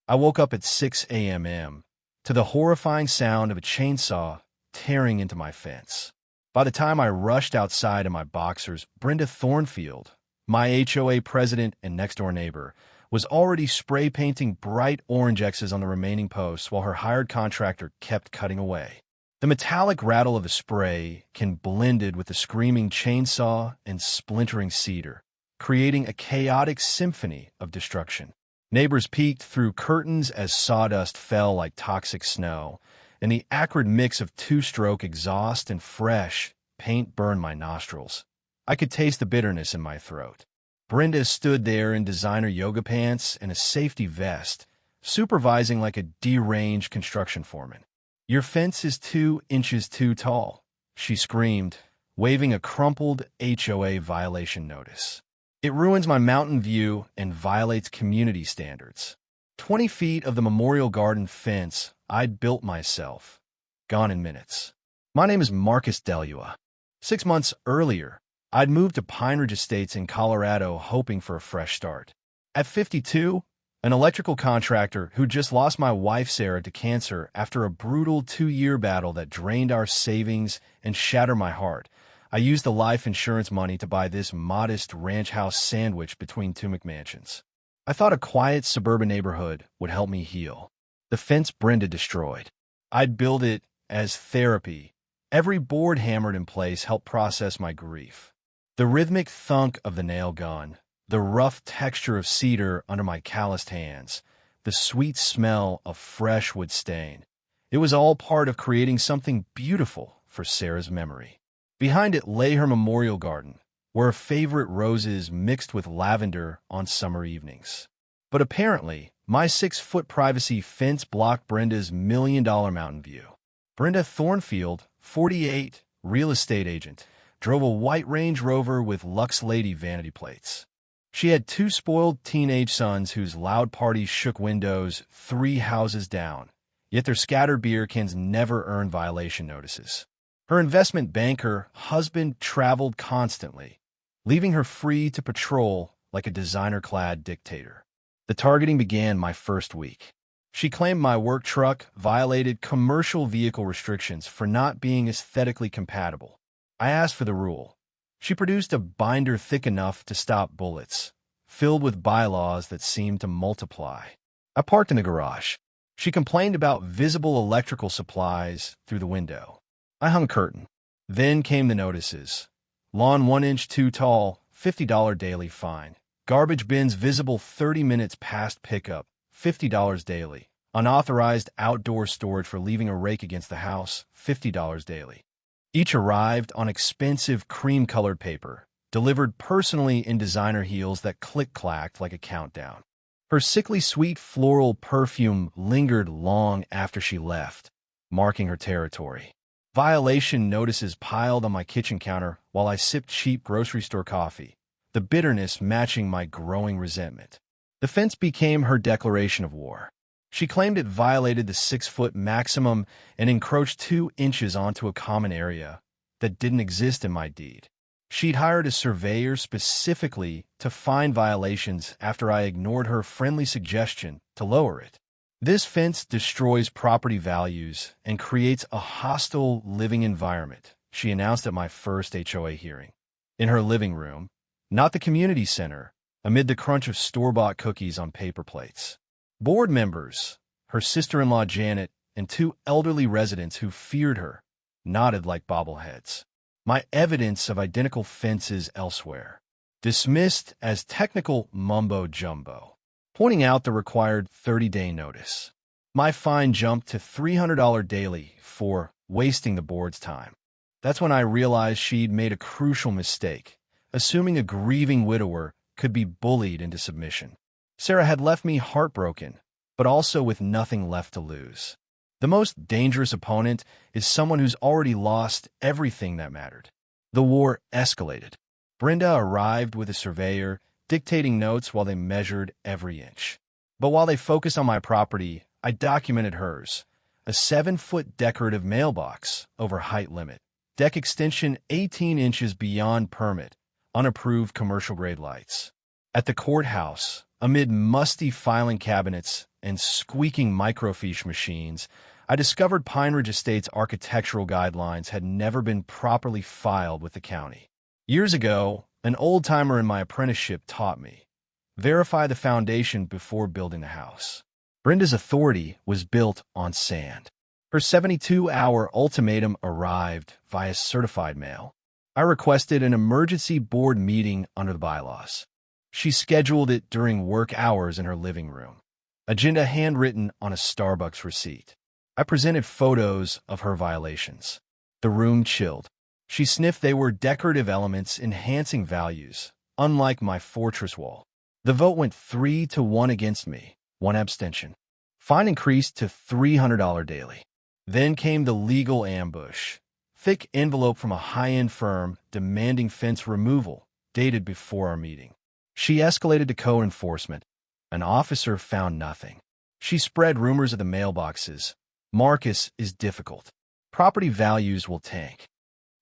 I woke up at 6 a.m. to the horrifying sound of a chainsaw tearing into my fence. By the time I rushed outside in my boxers, Brenda Thornfield, my HOA president and next-door neighbor, was already spray painting bright orange X's on the remaining posts while her hired contractor kept cutting away. The metallic rattle of the spray can blended with the screaming chainsaw and splintering cedar, creating a chaotic symphony of destruction. Neighbors peeked through curtains as sawdust fell like toxic snow, and the acrid mix of two-stroke exhaust and fresh paint burned my nostrils. I could taste the bitterness in my throat. Brenda stood there in designer yoga pants and a safety vest, supervising like a deranged construction foreman. "Your fence is 2 inches too tall," she screamed, waving a crumpled HOA violation notice. "It ruins my mountain view and violates community standards." 20 feet of the Memorial Garden fence I'd built myself, gone in minutes. My name is Marcus Delua. 6 months earlier, I'd moved to Pine Ridge Estates in Colorado hoping for a fresh start. At 52, an electrical contractor who just lost my wife Sarah to cancer after a brutal 2-year battle that drained our savings and shattered my heart, I used the life insurance money to buy this modest ranch house sandwich between two McMansions. I thought a quiet suburban neighborhood would help me heal. The fence Brenda destroyed. I'd build it as therapy. Every board hammered in place helped process my grief. The rhythmic thunk of the nail gun, the rough texture of cedar under my calloused hands, the sweet smell of fresh wood stain. It was all part of creating something beautiful for Sarah's memory. Behind it lay her memorial garden, where her favorite roses mixed with lavender on summer evenings. But apparently, my 6-foot privacy fence blocked Brenda's $1 million mountain view. Brenda Thornfield, 48, real estate agent, drove a white Range Rover with Lux Lady vanity plates. She had 2 spoiled teenage sons whose loud parties shook windows 3 houses down, yet their scattered beer cans never earned violation notices. Her investment banker husband traveled constantly, leaving her free to patrol like a designer-clad dictator. The targeting began my first week. She claimed my work truck violated commercial vehicle restrictions for not being aesthetically compatible. I asked for the rule. She produced a binder thick enough to stop bullets, filled with bylaws that seemed to multiply. I parked in the garage. She complained about visible electrical supplies through the window. I hung a curtain. Then came the notices. Lawn 1 inch too tall, $50 daily fine. Garbage bins visible 30 minutes past pickup, $50 daily. Unauthorized outdoor storage for leaving a rake against the house, $50 daily. Each arrived on expensive cream-colored paper, delivered personally in designer heels that click-clacked like a countdown. Her sickly sweet floral perfume lingered long after she left, marking her territory. Violation notices piled on my kitchen counter while I sipped cheap grocery store coffee, the bitterness matching my growing resentment. The fence became her declaration of war. She claimed it violated the 6-foot maximum and encroached 2 inches onto a common area that didn't exist in my deed. She'd hired a surveyor specifically to find violations after I ignored her friendly suggestion to lower it. This fence destroys property values and creates a hostile living environment, she announced at my first HOA hearing. In her living room, not the community center, amid the crunch of store-bought cookies on paper plates. Board members, her sister-in-law Janet, and 2 elderly residents who feared her, nodded like bobbleheads. My evidence of identical fences elsewhere, dismissed as technical mumbo-jumbo, pointing out the required 30-day notice. My fine jumped to $300 daily for wasting the board's time. That's when I realized she'd made a crucial mistake, assuming a grieving widower could be bullied into submission. Sarah had left me heartbroken, but also with nothing left to lose. The most dangerous opponent is someone who's already lost everything that mattered. The war escalated. Brenda arrived with a surveyor, dictating notes while they measured every inch. But while they focused on my property, I documented hers. A 7-foot decorative mailbox over height limit. Deck extension 18 inches beyond permit. Unapproved commercial-grade lights. At the courthouse, amid musty filing cabinets and squeaking microfiche machines, I discovered Pine Ridge Estate's architectural guidelines had never been properly filed with the county. Years ago, an old-timer in my apprenticeship taught me, verify the foundation before building the house. Brenda's authority was built on sand. Her 72-hour ultimatum arrived via certified mail. I requested an emergency board meeting under the bylaws. She scheduled it during work hours in her living room. Agenda handwritten on a Starbucks receipt. I presented photos of her violations. The room chilled. She sniffed they were decorative elements enhancing values, unlike my fortress wall. The vote went 3-1 against me, 1 abstention. Fine increased to $300 daily. Then came the legal ambush. Thick envelope from a high-end firm demanding fence removal, dated before our meeting. She escalated to code enforcement. An officer found nothing. She spread rumors of the mailboxes. Marcus is difficult. Property values will tank.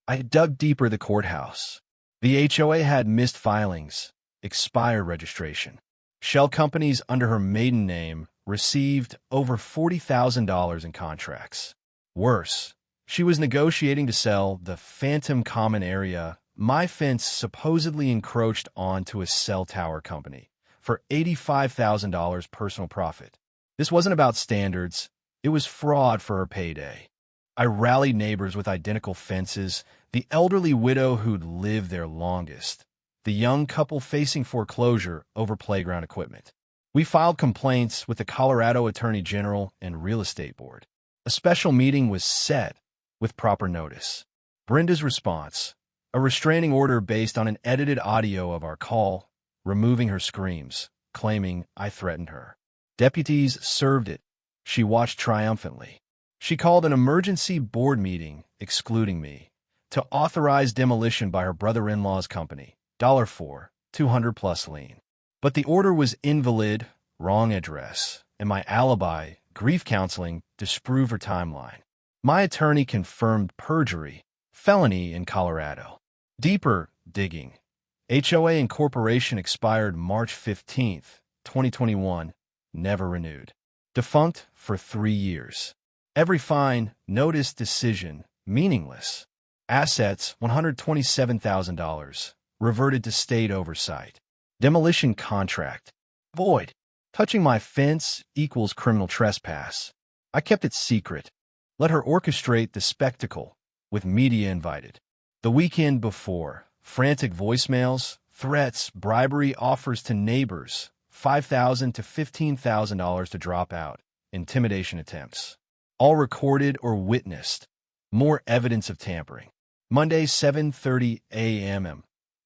I dug deeper the courthouse. The HOA had missed filings, expired registration. Shell companies under her maiden name received over $40,000 in contracts. Worse, she was negotiating to sell the Phantom Common area my fence supposedly encroached onto a cell tower company for $85,000 personal profit. This wasn't about standards. It was fraud for her payday. I rallied neighbors with identical fences, the elderly widow who'd lived there longest, the young couple facing foreclosure over playground equipment. We filed complaints with the Colorado Attorney General and Real Estate Board. A special meeting was set with proper notice. Brenda's response: a restraining order based on an edited audio of our call, removing her screams, claiming I threatened her. Deputies served it. She watched triumphantly. She called an emergency board meeting, excluding me, to authorize demolition by her brother-in-law's company, $4, 200+ lien. But the order was invalid, wrong address, and my alibi, grief counseling, disproved her timeline. My attorney confirmed perjury, felony in Colorado. Deeper digging. HOA incorporation expired March 15, 2021, never renewed. Defunct for 3 years. Every fine, notice, decision, meaningless. Assets, $127,000, reverted to state oversight. Demolition contract, void. Touching my fence equals criminal trespass. I kept it secret. Let her orchestrate the spectacle, with media invited. The weekend before, frantic voicemails, threats, bribery offers to neighbors, $5,000 to $15,000 to drop out, intimidation attempts. All recorded or witnessed. More evidence of tampering. Monday, 7:30 a.m.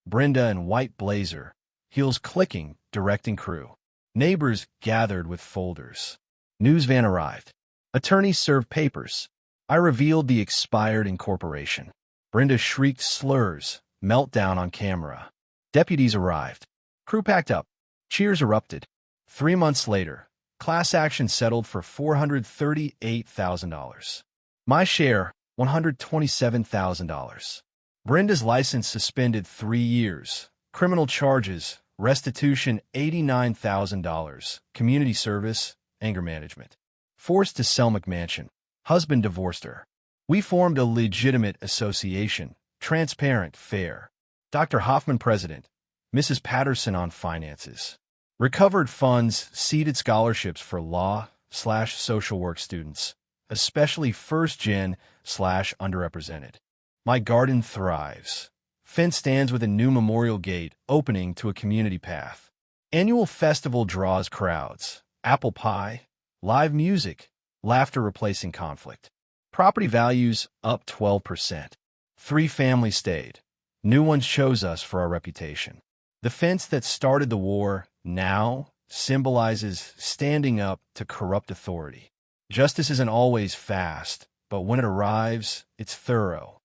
Brenda in white blazer, heels clicking, directing crew. Neighbors gathered with folders. News van arrived. Attorneys served papers. I revealed the expired incorporation. Brenda shrieked slurs, meltdown on camera. Deputies arrived. Crew packed up. Cheers erupted. 3 months later, class action settled for $438,000. My share, $127,000. Brenda's license suspended 3 years. Criminal charges, restitution $89,000. Community service, anger management. Forced to sell McMansion. Husband divorced her. We formed a legitimate association, transparent, fair. Dr. Hoffman president, Mrs. Patterson on finances. Recovered funds seeded scholarships for law/social work students, especially first-gen/underrepresented. My garden thrives. Fence stands with a new memorial gate opening to a community path. Annual festival draws crowds. Apple pie, live music, laughter replacing conflict. Property values up 12%. 3 families stayed. New ones chose us for our reputation. The fence that started the war now symbolizes standing up to corrupt authority. Justice isn't always fast, but when it arrives, it's thorough.